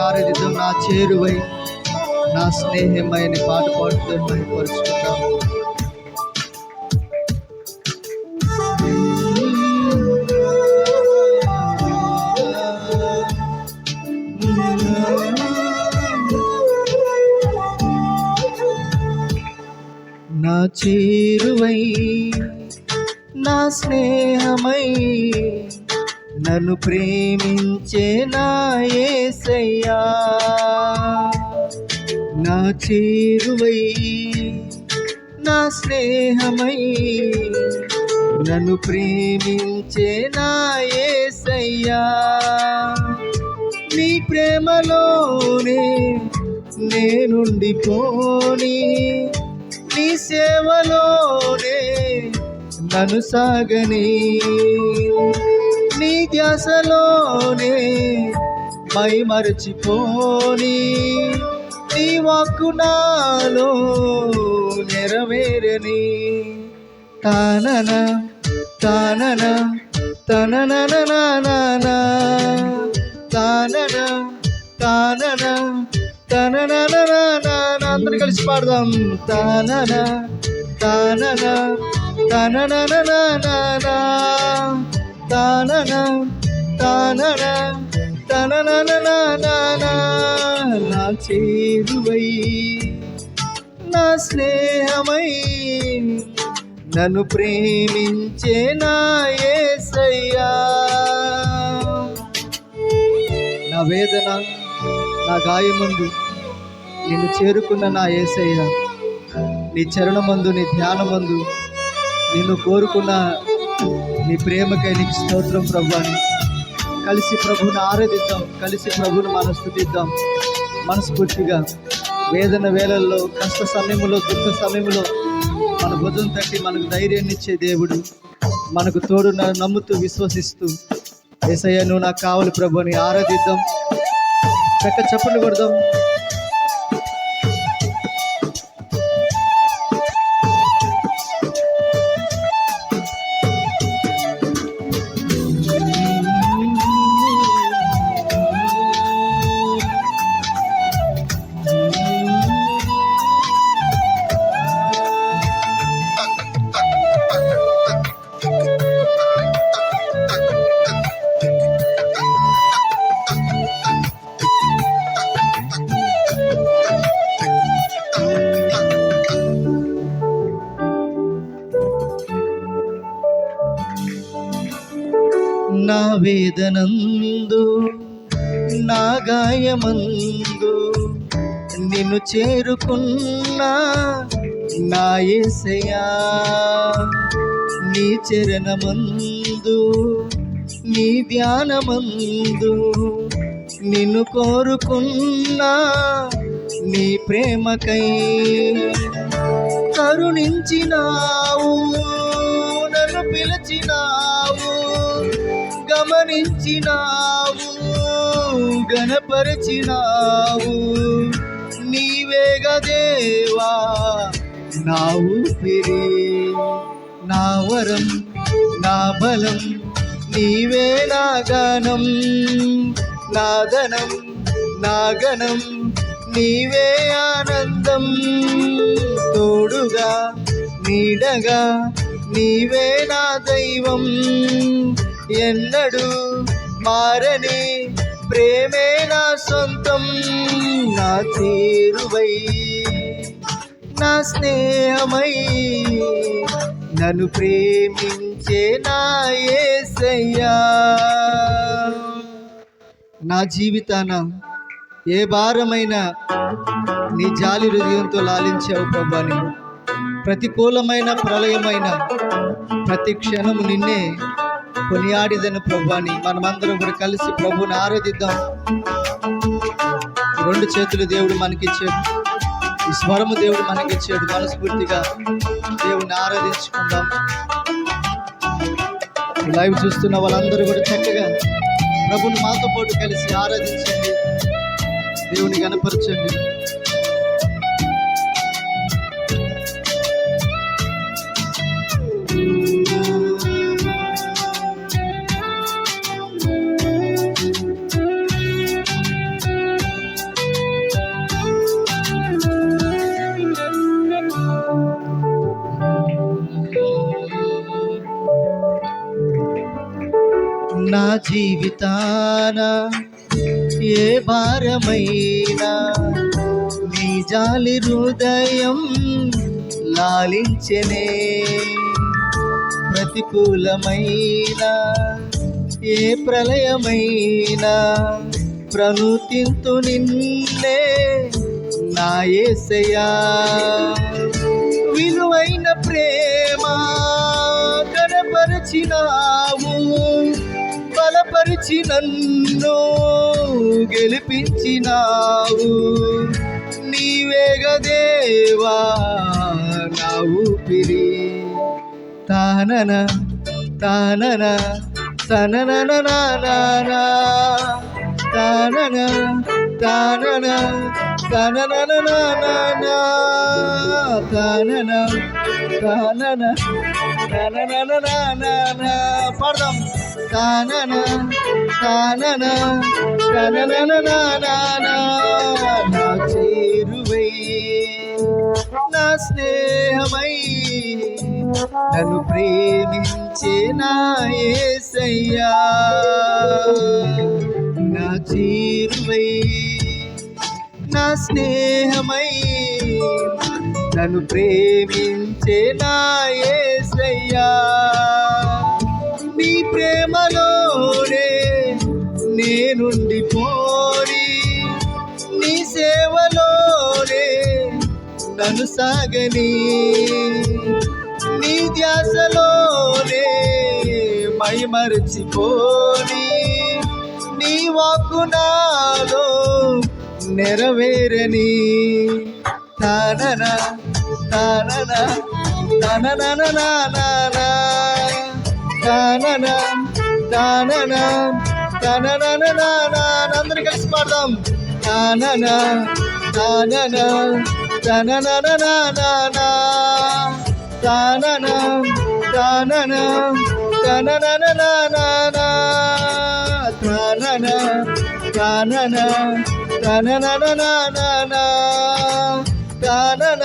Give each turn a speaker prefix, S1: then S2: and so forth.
S1: ఆరాధిద్దాం. నా చేరువై నా స్నేహమైన పాట పాడుతూ మహిమపరుచుకుంటాం. నా చేరువై నా స్నేహమై నన్ను ప్రేమించే నా యేసయ్యా, నా చేరువై నా స్నేహమై నన్ను ప్రేమించే నా యేసయ్యా, నీ ప్రేమలోనే నేనుండిపోని, నీ సేవలోనే నన్ను సాగని, నీ ధ్యాసలోనే మై మరచిపోని, నీ వాక్కు నాలో నెరవేరని. తానన తానన తననననన తానన తానన తననననన. అందరూ కలిసి పాడదాం. తానన తానన తననననన తానన తానన తననననన. నా చేరువై నా స్నేహమై నన్ను ప్రేమించే నా యేసయ్యా, నా వేదన నా గాయమందు నిన్ను చేరుకున్న నా యేసయ్యా, నీ చరణమందు నీ ధ్యానమందు నిన్ను కోరుకున్న నీ ప్రేమకై నీకు స్తోత్రం ప్రభువా. కలిసి ప్రభువుని ఆరాధిద్దాం, కలిసి ప్రభువుని మనం స్తుతిద్దాం. మనస్ఫూర్తిగా వేదన వేళల్లో, కష్ట సమయంలో, దుఃఖ సమయంలో మన భుజం తట్టి మనకు ధైర్యాన్ని ఇచ్చే దేవుడు, మనకు తోడు నమ్ముతూ విశ్వసిస్తూ యేసయ్యా నువ్వు నాకు కావాలి ప్రభు అని ఆరాధిద్దాం. చక్క చప్పట్లు కొడదాం. నా వేదనందు నా గాయమందు నిన్ను చేరుకున్న నా యేసయ్యా, నీ చరణమందు నీ ధ్యానమందు నిన్ను కోరుకున్న నీ ప్రేమకై కరుణించినావు, నన్ను పిలిచినావు, గమనించినావు, గణపరిచినావు. నీవేగ దేవా నా ఊపిరి, నా వరం, నా బలం, నీవే నా గానం, నా ధనం, నా గణం, నీవే ఆనందం. తోడుగా నీడగా నీవే నా దైవం, ఎన్నడూ మారని ప్రేమే నా సొంతం. నా చేరువై నా స్నేహమై నన్ను ప్రేమించే నా యేసయ్యా, నా జీవితాన ఏ భారమైనా నీ జాలి హృదయంతో లాలించావు ప్రభాని. ప్రతికూలమైన ప్రళయమైన ప్రతి క్షణము నిన్నే కొనియాడిదను ప్రభువాని. మనమందరం కూడా కలిసి ప్రభువుని ఆరాధిద్దాం. రెండు చేతులు దేవుడు మనకిచ్చాడు, ఈ స్వరము దేవుడు మనకిచ్చాడు. మనస్ఫూర్తిగా దేవుని ఆరాధించుకుందాం. లైవ్ చూస్తున్న వాళ్ళందరూ కూడా చక్కగా ప్రభుని మాతో పాటు కలిసి ఆరాధించండి, దేవుని గణపరచండి. నా జీవితాన ఏ భారమైనా నీ జాలి హృదయం లాలించెనే. ప్రతికూలమైన ఏ ప్రళయమైనా ప్రణుతింతు నిన్నే నా యేసయ్యా. విలువైన ప్రేమ కనపరిచినావు, బలపరిచి నన్ను గెలిపించినావు. నీవేగదేవా నా ఊపిరి. తానన తానన తననననననా, తానన తానన తననననననా, తానన తానన తననననననా. పాడదాం. తానన తానన తననననననా, నా చేరువై నా స్నేహమై నన్ను ప్రేమించే నా యేసయ్యా. నా చేరువై నా స్నేహమై నన్ను ప్రేమించే నా యేసయ్యా. నీ ప్రేమలోనే నేనుండిపోని, నీ సేవలోనే నన్ను సాగని, నీ ధ్యాసలోనే మైమరచిపోని, నీ వాక్కు నాలో నెరవేరని. తానన తానన తననననననా, తానన తానన తననననననా. అందరం కలిసి పాడదాం. తానన తానన తననననననా, తానన తానన తననననననా, తానన తానన తననననననా, తానన